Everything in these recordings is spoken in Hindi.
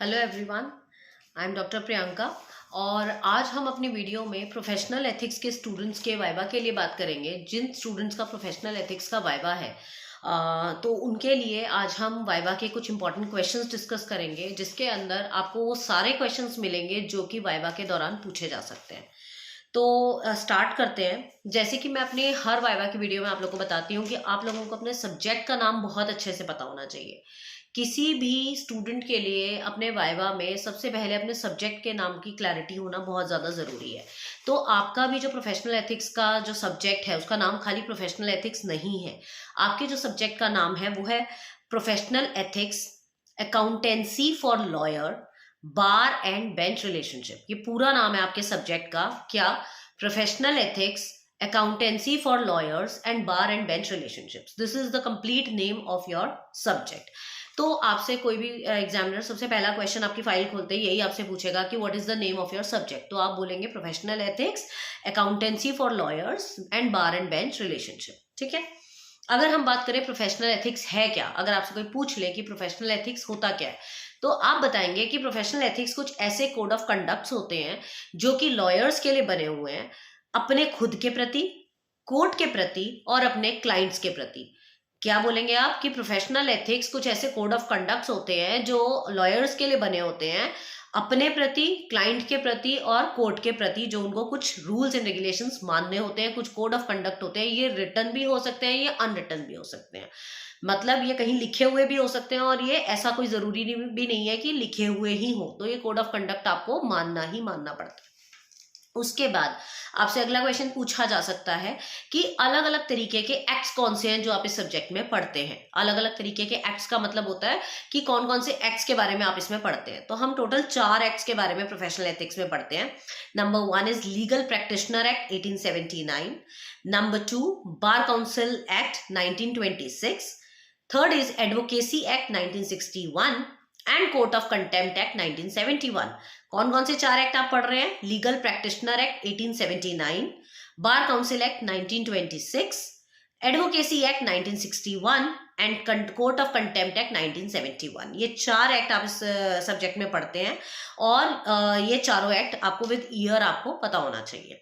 Hello everyone, I am doctor Priyanka और आज हम अपनी वीडियो में प्रोफेशनल एथिक्स के स्टूडेंट्स के वाइवा के लिए बात करेंगे। जिन स्टूडेंट्स का प्रोफेशनल एथिक्स का वाइवा है तो उनके लिए आज हम वाइवा के कुछ इंपॉर्टेंट क्वेश्चंस डिस्कस करेंगे, जिसके अंदर आपको वो सारे क्वेश्चंस मिलेंगे जो कि वाइवा के दौरान पूछे जा सकते हैं। तो स्टार्ट करते हैं। जैसे कि मैं अपने हर वाइवा की वीडियो में आप लोगों को बताती हूँ कि आप लोगों को अपने सब्जेक्ट का नाम बहुत अच्छे से पता होना चाहिए। किसी भी स्टूडेंट के लिए अपने वाइवा में सबसे पहले अपने सब्जेक्ट के नाम की क्लैरिटी होना बहुत ज़्यादा ज़रूरी है। तो आपका भी जो प्रोफेशनल एथिक्स का जो सब्जेक्ट है उसका नाम खाली प्रोफेशनल एथिक्स नहीं है। आपके जो सब्जेक्ट का नाम है वो है professional ethics, accountancy for lawyer, bar and bench relationship. ये पूरा नाम है आपके सब्जेक्ट का। क्या? Professional ethics, accountancy for lawyers and bar and bench relationships. This is the complete name of your subject. तो आपसे कोई भी एग्जामिनर सबसे पहला क्वेश्चन आपकी फाइल खोलते ही यही आपसे पूछेगा कि what is the name of your subject. तो आप बोलेंगे professional ethics, accountancy for lawyers and bar and bench relationship. ठीक है। अगर हम बात करें प्रोफेशनल एथिक्स है क्या, अगर आपसे कोई पूछ ले कि प्रोफेशनल एथिक्स होता क्या है, तो आप बताएंगे कि प्रोफेशनल एथिक्स कुछ ऐसे कोड ऑफ कंडक्ट्स होते हैं जो कि लॉयर्स के लिए बने हुए हैं, अपने खुद के प्रति, कोर्ट के प्रति और अपने क्लाइंट्स के प्रति। क्या बोलेंगे आप कि प्रोफेशनल एथिक्स कुछ ऐसे कोड ऑफ कंडक्ट्स होते हैं जो लॉयर्स के लिए बने होते हैं, अपने प्रति, क्लाइंट के प्रति और कोर्ट के प्रति, जो उनको कुछ रूल्स एंड रेगुलेशंस मानने होते हैं, कुछ कोड ऑफ कंडक्ट होते हैं। ये रिटन भी हो सकते हैं, ये अनरिटन भी हो सकते हैं। मतलब ये कहीं लिखे हुए भी हो सकते हैं और ये ऐसा कोई जरूरी भी नहीं है कि लिखे हुए ही हो। तो ये कोड ऑफ कंडक्ट आपको मानना ही मानना पड़ता है। उसके बाद आपसे अगला क्वेश्चन पूछा जा सकता है कि अलग अलग तरीके के एक्ट्स कौन से हैं जो आप इस सब्जेक्ट में पढ़ते हैं। अलग अलग तरीके के एक्ट्स का मतलब होता है कि कौन कौन से एक्ट्स के बारे में आप इसमें पढ़ते हैं। तो हम टोटल 4 एक्ट्स के बारे में प्रोफेशनल एथिक्स में पढ़ते हैं। Number 1 is legal practitioner act 1879, number 2 bar council act 1926, third is advocacy act 1961 and court of contempt act 1971। कौन कौन से 4 एक्ट आप पढ़ रहे हैं? Legal practitioner act 1879, bar council act 1926, advocacy act 1961 and court of contempt act 1971। ये 4 एक्ट आप इस सब्जेक्ट में पढ़ते हैं और ये चारों एक्ट आपको विद ईयर आपको पता होना चाहिए।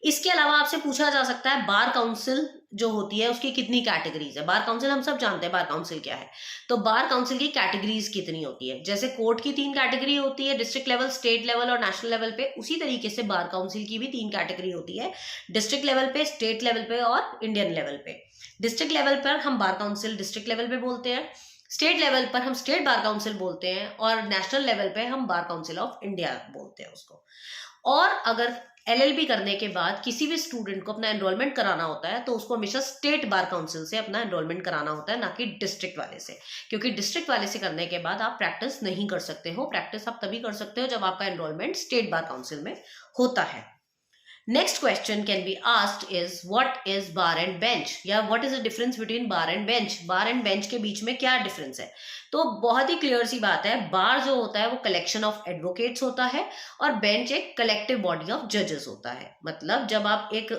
इसके अलावा आपसे पूछा जा सकता है बार काउंसिल जो होती है उसकी कितनी कैटेगरीज है। बार काउंसिल हम सब जानते हैं बार काउंसिल क्या है। तो बार काउंसिल की कैटेगरीज कितनी होती है? जैसे कोर्ट की 3 कैटेगरी होती है, डिस्ट्रिक्ट लेवल, स्टेट लेवल और नेशनल लेवल पे, उसी तरीके से बार काउंसिल की भी 3 कैटेगरी होती है, डिस्ट्रिक्ट लेवल पे, स्टेट लेवल पे और इंडियन लेवल पे। डिस्ट्रिक्ट लेवल पर हम बार काउंसिल डिस्ट्रिक्ट लेवल पे बोलते हैं, स्टेट लेवल पर हम स्टेट बार काउंसिल बोलते हैं और नेशनल लेवल पे हम बार काउंसिल ऑफ इंडिया बोलते हैं उसको। और अगर एलएलबी करने के बाद किसी भी स्टूडेंट को अपना एनरोलमेंट कराना होता है तो उसको हमेशा स्टेट बार काउंसिल से अपना एनरोलमेंट कराना होता है, ना कि डिस्ट्रिक्ट वाले से। क्योंकि डिस्ट्रिक्ट वाले से करने के बाद आप प्रैक्टिस नहीं कर सकते हो। प्रैक्टिस आप तभी कर सकते हो जब आपका एनरोलमेंट स्टेट बार काउंसिल में होता है। Next question can be asked is what is bar and bench, या what is the difference between bar and bench। bar and bench के बीच में क्या डिफरेंस है? तो बहुत ही क्लियर सी बात है, बार जो होता है वो कलेक्शन ऑफ एडवोकेट्स होता है और बेंच एक कलेक्टिव बॉडी ऑफ जजेस होता है। मतलब जब आप एक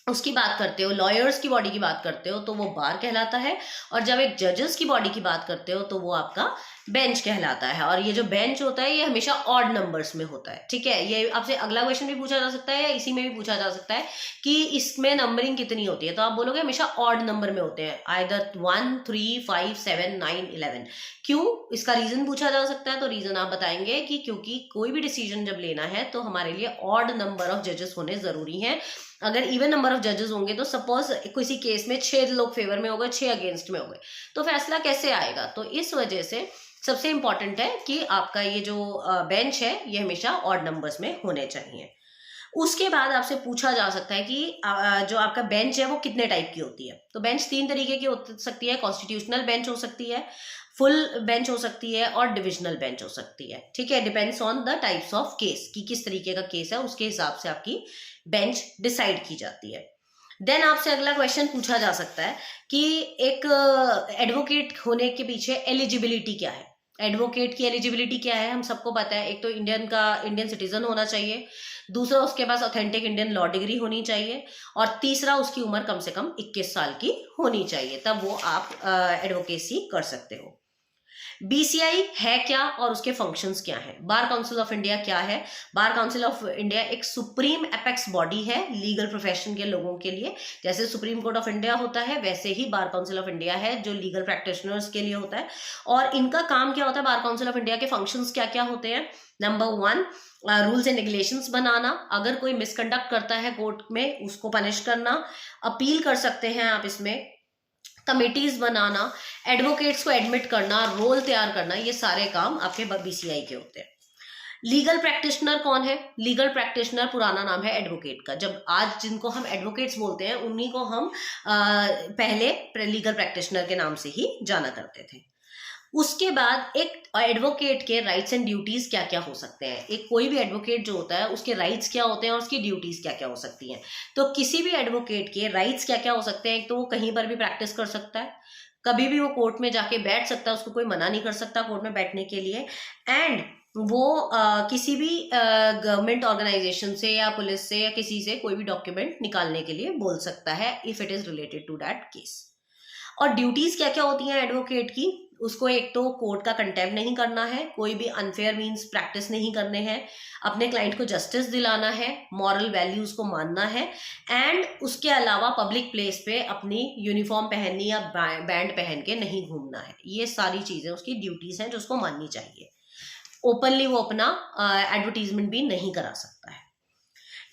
उसकी बात करते हो, लॉयर्स की बॉडी की बात करते हो तो वो बार कहलाता है, और जब एक जजेस की बॉडी की बात करते हो तो वो आपका बेंच कहलाता है। और ये जो बेंच होता है ये हमेशा ऑड नंबर्स में होता है। ठीक है। ये आपसे अगला क्वेश्चन भी पूछा जा सकता है या इसी में भी पूछा जा सकता है कि इसमें नंबरिंग कितनी होती है, तो आप बोलोगे हमेशा ऑड नंबर में होते हैं, आइदर 1, 3, 5, 7, 9, 11। क्यों? इसका रीजन पूछा जा सकता है। तो रीजन आप बताएंगे कि क्योंकि कोई भी डिसीजन जब लेना है तो हमारे लिए ऑड नंबर ऑफ जजेस होने जरूरी है। अगर इवन नंबर ऑफ जजेस होंगे तो सपोज किसी केस में 6 लोग फेवर में हो गए, 6 अगेंस्ट में हो गए, तो फैसला कैसे आएगा? तो इस वजह से सबसे इंपॉर्टेंट है कि आपका ये जो बेंच है ये हमेशा ऑड नंबर्स में होने चाहिए। उसके बाद आपसे पूछा जा सकता है कि जो आपका बेंच है वो कितने टाइप की होती है। तो बेंच 3 तरीके की हो सकती है। कॉन्स्टिट्यूशनल बेंच हो सकती है, फुल बेंच हो सकती है और डिविजनल बेंच हो सकती है। ठीक है। Depends on the types of case कि किस तरीके का केस है, उसके हिसाब से आपकी बेंच डिसाइड की जाती है। देन आपसे अगला क्वेश्चन पूछा जा सकता है कि एक एडवोकेट होने के पीछे एलिजिबिलिटी क्या है। एडवोकेट की एलिजिबिलिटी क्या है हम सबको पता है। एक तो इंडियन सिटीजन होना चाहिए, दूसरा उसके पास ऑथेंटिक इंडियन लॉ डिग्री होनी चाहिए, और तीसरा उसकी उम्र कम से कम 21 साल की होनी चाहिए, तब वो आप एडवोकेसी कर सकते हो। बीसीआई है क्या और उसके फंक्शंस क्या हैं? बार काउंसिल ऑफ इंडिया क्या है? बार काउंसिल ऑफ इंडिया एक सुप्रीम एपेक्स बॉडी है लीगल प्रोफेशन के लोगों के लिए। जैसे सुप्रीम कोर्ट ऑफ इंडिया होता है वैसे ही बार काउंसिल ऑफ इंडिया है जो लीगल प्रैक्टिशनर्स के लिए होता है। और इनका काम क्या होता है? बार काउंसिल ऑफ इंडिया के फंक्शंस क्या क्या होते हैं? नंबर 1, रूल्स एंड रेगुलेशंस बनाना। अगर कोई मिसकंडक्ट करता है कोर्ट में उसको पनिश करना। अपील कर सकते हैं आप इसमें। कमिटीज बनाना, एडवोकेट्स को एडमिट करना, रोल तैयार करना, ये सारे काम आपके बीसीआई के होते हैं। लीगल प्रैक्टिशनर कौन है? लीगल प्रैक्टिशनर पुराना नाम है एडवोकेट का। जब आज जिनको हम एडवोकेट्स बोलते हैं उन्हीं को हम पहले लीगल प्रैक्टिशनर के नाम से ही जाना करते थे। उसके बाद एक एडवोकेट के राइट्स एंड ड्यूटीज क्या क्या हो सकते हैं। एक कोई भी एडवोकेट जो होता है उसके राइट्स क्या होते हैं और उसकी ड्यूटीज क्या क्या हो सकती हैं। तो किसी भी एडवोकेट के राइट्स क्या क्या हो सकते हैं? एक तो वो कहीं पर भी प्रैक्टिस कर सकता है, कभी भी वो कोर्ट में जाके बैठ सकता है, उसको कोई मना नहीं कर सकता कोर्ट में बैठने के लिए। एंड वो किसी भी गवर्नमेंट ऑर्गेनाइजेशन से या पुलिस से या किसी से कोई भी डॉक्यूमेंट निकालने के लिए बोल सकता है if it is related to that case. और ड्यूटीज क्या क्या होती हैं एडवोकेट की? उसको एक तो कोर्ट का कंटेम्प्ट नहीं करना है, कोई भी अनफेयर मीन्स प्रैक्टिस नहीं करने हैं, अपने क्लाइंट को जस्टिस दिलाना है, मॉरल वैल्यूज को मानना है, एंड उसके अलावा पब्लिक प्लेस पे अपनी यूनिफॉर्म पहननी या बैंड पहन के नहीं घूमना है। ये सारी चीजें उसकी ड्यूटीज हैं जो उसको माननी चाहिए। ओपनली वो अपना एडवर्टीजमेंट भी नहीं करा सकता है।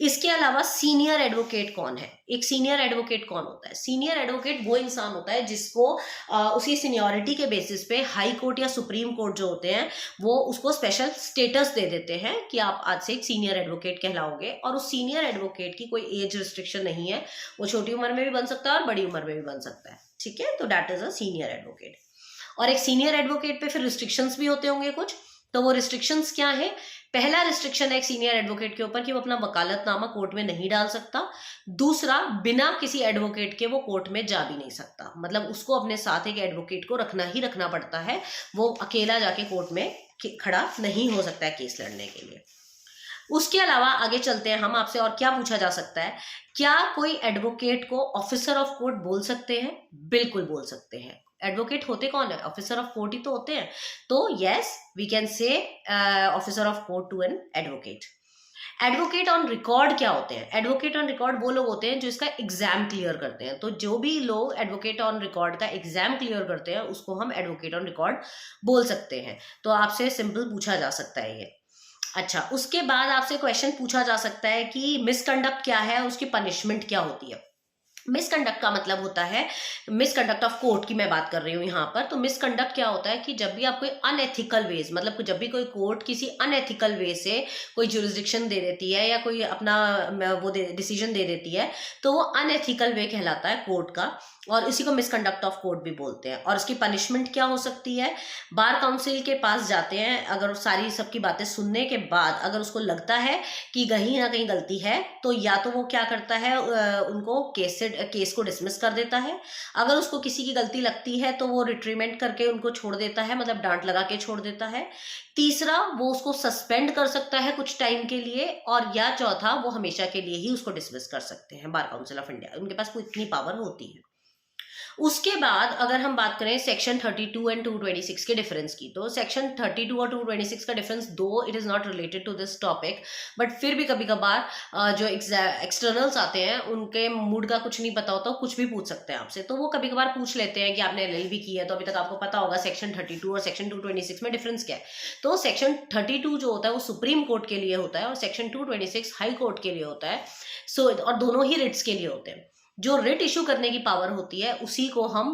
इसके अलावा सीनियर एडवोकेट कौन है? एक सीनियर एडवोकेट कौन होता है? सीनियर एडवोकेट वो इंसान होता है जिसको उसकी सीनियरिटी के बेसिस पे हाई कोर्ट या सुप्रीम कोर्ट जो होते हैं वो उसको स्पेशल स्टेटस दे देते हैं कि आप आज से एक सीनियर एडवोकेट कहलाओगे। और उस सीनियर एडवोकेट की कोई एज रिस्ट्रिक्शन नहीं है, वो छोटी उम्र में भी बन सकता है और बड़ी उम्र में भी बन सकता है। ठीक है, तो that is a senior advocate. और एक सीनियर एडवोकेट पे फिर रिस्ट्रिक्शंस भी होते होंगे कुछ, तो वो रिस्ट्रिक्शंस क्या है? पहला रिस्ट्रिक्शन है एक सीनियर एडवोकेट के ऊपर कि वो अपना वकालतनामा कोर्ट में नहीं डाल सकता। दूसरा, बिना किसी एडवोकेट के वो कोर्ट में जा भी नहीं सकता, मतलब उसको अपने साथ एक एडवोकेट को रखना ही रखना पड़ता है। वो अकेला जाके कोर्ट में खड़ा नहीं हो सकता है केस लड़ने के लिए। उसके अलावा आगे चलते हैं हम, आपसे और क्या पूछा जा सकता है? क्या कोई एडवोकेट को ऑफिसर ऑफ कोर्ट बोल सकते हैं? बिल्कुल बोल सकते हैं। एडवोकेट होते कौन है? ऑफिसर ऑफ कोर्ट ही तो होते हैं। तो yes, we can say officer of court to an advocate. Advocate on record क्या होते हैं? एडवोकेट ऑन रिकॉर्ड वो लोग होते हैं जो इसका एग्जाम क्लियर करते हैं। तो जो भी लोग एडवोकेट ऑन रिकॉर्ड का एग्जाम क्लियर करते हैं उसको हम एडवोकेट ऑन रिकॉर्ड बोल सकते हैं। तो आपसे सिंपल पूछा जा सकता है ये। अच्छा, उसके बाद आपसे क्वेश्चन पूछा जा सकता है कि मिसकंडक्ट क्या है, उसकी पनिशमेंट क्या होती है। मिसकंडक्ट का मतलब होता है, मिसकंडक्ट ऑफ कोर्ट की मैं बात कर रही हूँ यहाँ पर। तो मिसकंडक्ट क्या होता है कि जब भी आप कोई अनएथिकल वेज, मतलब जब भी कोई कोर्ट किसी अनएथिकल वे से कोई जुरिस्डिक्शन दे देती है या कोई अपना वो डिसीजन दे देती है, तो वो अनएथिकल वे कहलाता है कोर्ट का, और इसी को मिसकंडक्ट ऑफ कोर्ट भी बोलते हैं। और इसकी पनिशमेंट क्या हो सकती है? बार काउंसिल के पास जाते हैं, अगर सारी सबकी बातें सुनने के बाद अगर उसको लगता है कि कहीं ना कहीं गलती है, तो या तो वो क्या करता है, उनको केस को डिसमिस कर देता है। अगर उसको किसी की गलती लगती है तो वो रिट्रीमेंट करके उनको छोड़ देता है, मतलब डांट लगा के छोड़ देता है। तीसरा, वो उसको सस्पेंड कर सकता है कुछ टाइम के लिए। और या चौथा, वो हमेशा के लिए ही उसको डिसमिस कर सकते हैं। बार काउंसिल ऑफ इंडिया, उनके पास कोई इतनी पावर होती है। उसके बाद अगर हम बात करें सेक्शन 32 एंड 226 के डिफरेंस की, तो सेक्शन 32 और 226 का difference, though it is not related to this topic, but फिर भी कभी कभार जो एक्सटर्नल्स आते हैं उनके मूड का कुछ नहीं पता होता, कुछ भी पूछ सकते हैं आपसे। तो वो कभी कभार पूछ लेते हैं कि आपने LLB की है तो अभी तक आपको पता होगा सेक्शन 32 और सेक्शन 226 में डिफरेंस क्या है। तो सेक्शन 32 जो होता है वो सुप्रीम कोर्ट के लिए होता है और सेक्शन 226 हाई कोर्ट के लिए होता है। सो और दोनों ही रिट्स के लिए होते हैं। जो रिट इशू करने की पावर होती है उसी को हम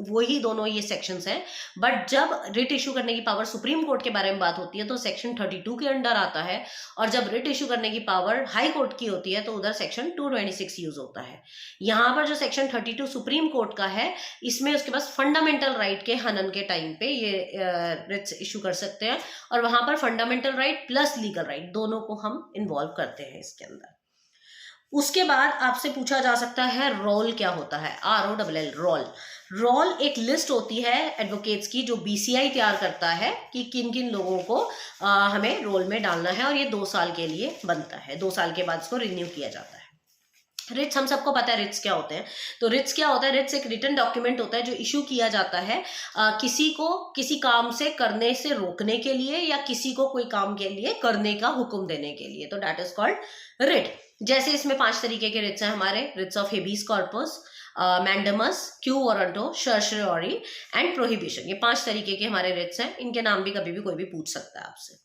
वही दोनों ये सेक्शंस हैं। बट जब रिट इशू करने की पावर सुप्रीम कोर्ट के बारे में बात होती है तो सेक्शन 32 के अंडर आता है, और जब रिट इशू करने की पावर हाई कोर्ट की होती है तो उधर सेक्शन 226 यूज होता है। यहाँ पर जो सेक्शन 32 सुप्रीम कोर्ट का है, इसमें उसके पास फंडामेंटल राइट के हनन के टाइम पे ये रिट्स इशू कर सकते हैं, और वहां पर fundamental right plus legal right दोनों को हम इन्वॉल्व करते हैं इसके अंदर। उसके बाद आपसे पूछा जा सकता है रोल क्या होता है? ROLL, roll. रोल एक लिस्ट होती है एडवोकेट्स की जो BCI तैयार करता है कि किन किन लोगों को हमें रोल में डालना है, और ये 2 साल के लिए बनता है, 2 साल के बाद इसको रिन्यू किया जाता है। रिट्स हम सबको पता है रिट्स क्या होते हैं। तो रिट्स क्या होता है? रिट्स एक रिटन डॉक्यूमेंट होता है जो इशू किया जाता है किसी को किसी काम से करने से रोकने के लिए या किसी को कोई काम के लिए करने का हुक्म देने के लिए, तो दैट इज कॉल्ड रिट। जैसे इसमें 5 तरीके के रिट्स हैं हमारे: writs of habeas corpus, mandamus, quo warranto, certiorari and prohibition. ये 5 तरीके के हमारे रिट्स हैं। इनके नाम भी कभी भी कोई भी पूछ सकता है आपसे।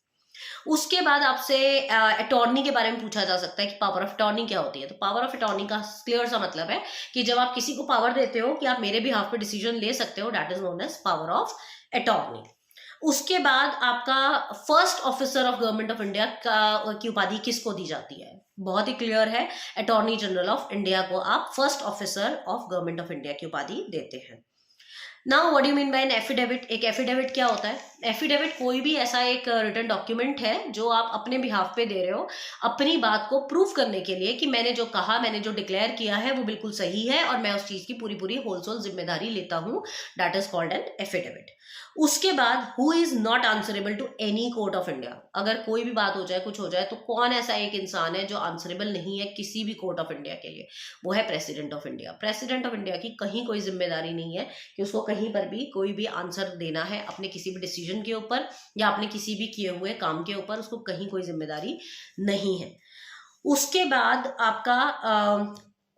उसके बाद आपसे अटॉर्नी के बारे में पूछा जा सकता है कि पावर ऑफ अटॉर्नी क्या होती है। तो पावर ऑफ अटॉर्नी का क्लियर सा मतलब है कि जब आप किसी को पावर देते हो कि आप मेरे बिहाफ पे डिसीजन ले सकते हो, that is known as power of attorney. उसके बाद आपका first officer of government of India की उपाधि किसको दी जाती है? बहुत ही क्लियर है, अटॉर्नी जनरल ऑफ इंडिया को आप first officer of government of India की उपाधि देते हैं। Now what do you mean by an affidavit? एक एफिडेविट क्या होता है? एफिडेविट कोई भी ऐसा एक रिटन डॉक्यूमेंट है जो आप अपने बिहाफ पे दे रहे हो अपनी बात को प्रूव करने के लिए कि मैंने जो कहा, मैंने जो डिक्लेयर किया है वो बिल्कुल सही है और मैं उस चीज की पूरी पूरी होलसेल जिम्मेदारी लेता हूं। That is called an affidavit. उसके बाद who is not answerable to any court of India. अगर कोई भी बात हो जाए, कुछ हो जाए, तो कौन ऐसा एक इंसान है जो आंसरेबल नहीं है किसी भी कोर्ट ऑफ इंडिया के लिए? वो है president of India. President of India की कहीं कोई जिम्मेदारी नहीं है कि उसको कहीं पर भी कोई भी आंसर देना है अपने किसी भी डिसीजन के ऊपर या अपने किसी भी किए हुए काम के ऊपर। उसको कहीं कोई जिम्मेदारी नहीं है। उसके बाद आपका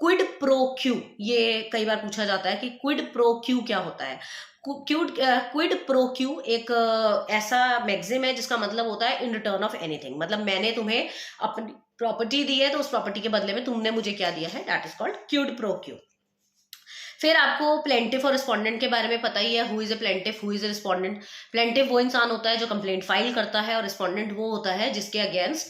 क्विड प्रो क्यू, ये कई बार पूछा जाता है कि क्विड प्रो क्यू क्या होता है। क्विड प्रो क्यू एक ऐसा मैक्सिम है जिसका मतलब होता है इन रिटर्न ऑफ एनीथिंग। मतलब मैंने तुम्हें अपनी प्रॉपर्टी दी है तो उस प्रॉपर्टी के बदले में तुमने मुझे क्या दिया है, that is called quid pro Q. फिर आपको प्लेंटिफ और रिस्पोंडेंट के बारे में पता ही है। Who is a plaintiff, who is a respondent? Plaintiff वो इंसान होता है जो कंप्लेंट फाइल करता है और रिस्पोंडेंट वो होता है जिसके अगेंस्ट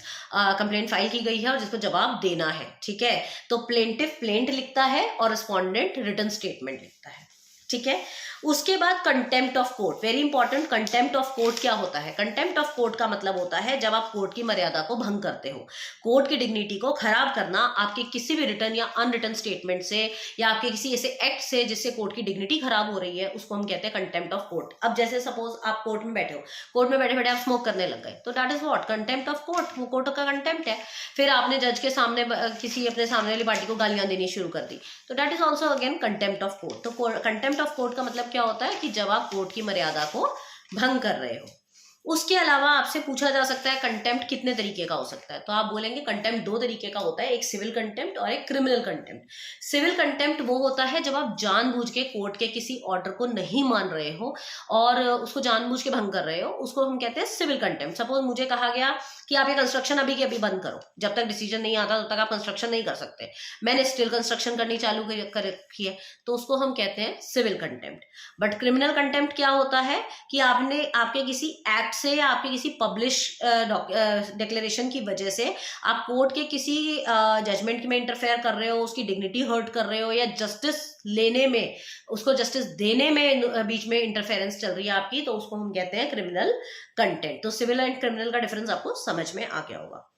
कंप्लेंट फाइल की गई है और जिसको जवाब देना है। ठीक है, तो प्लेंटिफ प्लेंट लिखता है और रिस्पोंडेंट रिटन स्टेटमेंट लिखता है। ठीक है, उसके बाद contempt of court, very important. Contempt of court क्या होता है? कंटेम्प्ट ऑफ कोर्ट का मतलब होता है जब आप कोर्ट की मर्यादा को भंग करते हो। कोर्ट की डिग्निटी को खराब करना आपके किसी भी रिटन या अनरिटन स्टेटमेंट से या आपके किसी ऐसे एक्ट से जिससे कोर्ट की डिग्निटी खराब हो रही है, उसको हम कहते हैं कंटेम्प्ट ऑफ कोर्ट। अब जैसे सपोज आप कोर्ट में बैठे हो, कोर्ट में बैठे बैठे आप स्मोक करने लग गए, तो that is what? Contempt of court. वो कोर्ट का कंटेम्प्ट है। फिर आपने जज के सामने किसी अपने सामने वाली पार्टी को गालियां देनी शुरू कर दी, तो that is also again contempt of court. तो कंटेम्प्ट ऑफ कोर्ट का मतलब क्या होता है कि जब आप कोर्ट की मर्यादा को भंग कर रहे हो। उसके अलावा आपसे पूछा जा सकता है कंटेम्प्ट कितने तरीके का हो सकता है, तो आप बोलेंगे कंटेम्प्ट 2 तरीके का होता है, एक सिविल कंटेम्प्ट और एक क्रिमिनल कंटेम्प्ट। सिविल कंटेम्प्ट वो होता है जब आप जानबूझ के कोर्ट के किसी ऑर्डर को नहीं मान रहे हो और उसको जानबूझ के भंग कर रहे हो, उसको हम कहते हैं सिविल कंटेम्प्ट। सपोज मुझे कहा गया कि आप ये कंस्ट्रक्शन अभी के अभी बंद करो, जब तक डिसीजन नहीं आता तब तक आप कंस्ट्रक्शन नहीं कर सकते। मैंने स्टिल कंस्ट्रक्शन करनी चालू कर रखी है, तो उसको हम कहते हैं civil contempt. But criminal contempt क्या होता है कि आपने आपके किसी एक्ट से या आपके किसी पब्लिश डिक्लेरेशन की वजह से आप कोर्ट के किसी जजमेंट में इंटरफेयर कर रहे हो, उसकी डिग्निटी हर्ट कर रहे हो या जस्टिस लेने में, उसको जस्टिस देने में बीच में इंटरफेरेंस चल रही है आपकी, तो उसको हम कहते हैं क्रिमिनल कंटेंट। तो सिविल एंड क्रिमिनल का डिफरेंस आपको समझ में आ गया होगा।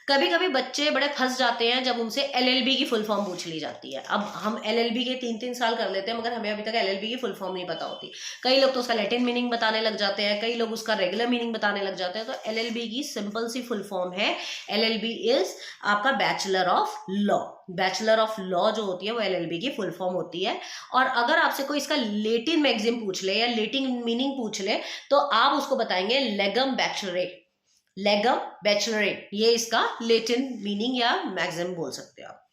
कभी कभी बच्चे बड़े फंस जाते हैं जब उनसे एलएलबी की फुल फॉर्म पूछ ली जाती है। अब हम एलएलबी के 3-3 साल कर लेते हैं मगर हमें अभी तक एलएलबी की फुल फॉर्म नहीं पता होती। कई लोग तो उसका लैटिन मीनिंग बताने लग जाते हैं, कई लोग उसका रेगुलर मीनिंग बताने लग जाते हैं। तो एलएलबी की सिंपल सी फुल फॉर्म है, एलएलबी इज आपका bachelor of law. Bachelor of law जो होती है वो एलएलबी की फुल फॉर्म होती है। और अगर आपसे कोई इसका लेटिन मैगजिम पूछ ले या लेटिन मीनिंग पूछ ले तो आप उसको बताएंगे लेगम बैचलरेट। लेगम बैचलरेट, ये इसका लेटिन मीनिंग या मैक्सिम बोल सकते हो आप।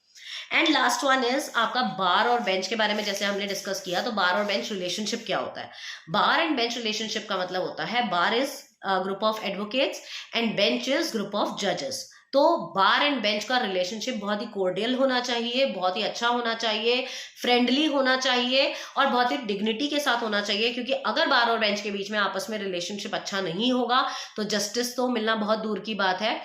एंड लास्ट वन इज आपका बार और बेंच के बारे में जैसे हमने डिस्कस किया। तो बार और बेंच रिलेशनशिप क्या होता है? बार एंड बेंच रिलेशनशिप का मतलब होता है bar is group of advocates and bench is group of जजेस। तो बार एंड बेंच का रिलेशनशिप बहुत ही कोर्डियल होना चाहिए, बहुत ही अच्छा होना चाहिए, फ्रेंडली होना चाहिए और बहुत ही डिग्निटी के साथ होना चाहिए। क्योंकि अगर बार और बेंच के बीच में आपस में रिलेशनशिप अच्छा नहीं होगा तो जस्टिस तो मिलना बहुत दूर की बात है,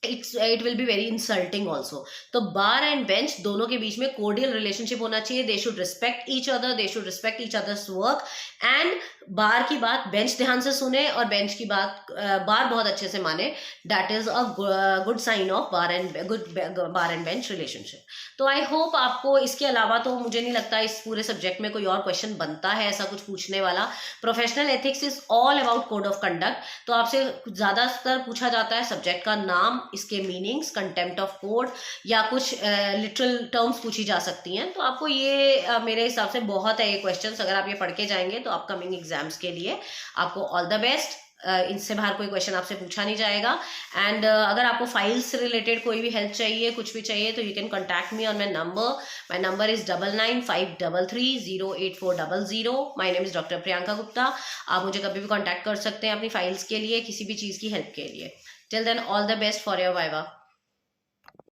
it will be very insulting also. तो बार एंड बेंच दोनों के बीच में कोर्डियल रिलेशनशिप होना चाहिए। They should respect each other, they should respect each others work. And bar की बात बेंच ध्यान से सुने और बेंच की बात बार बहुत अच्छे से माने। That is a good sign of bar and bench relationship. तो आई होप आपको इसके अलावा तो मुझे नहीं लगता इस पूरे सब्जेक्ट में कोई और क्वेश्चन बनता है ऐसा कुछ पूछने वाला। Professional ethics is all about code of conduct. तो आपसे ज्यादातर पूछा जाता है सब्जेक्ट का नाम इसके मीनिंग्स, कंटेम्प्ट ऑफ कोड या कुछ लिटरल टर्म्स पूछी जा सकती हैं। तो आपको ये मेरे हिसाब से बहुत है ये क्वेश्चंस, अगर आप ये पढ़ के जाएंगे तो अपकमिंग एग्जाम्स के लिए आपको ऑल द बेस्ट। इनसे बाहर कोई क्वेश्चन आपसे पूछा नहीं जाएगा। एंड अगर आपको फाइल्स से रिलेटेड कोई भी हेल्प चाहिए, कुछ भी चाहिए, तो you can contact me on my number is 9953330840। My name is doctor Priyanka Gupta. आप मुझे कभी भी कॉन्टैक्ट कर सकते हैं अपनी फाइल्स के लिए, किसी भी चीज़ की हेल्प के लिए। Till then all the best for your viva.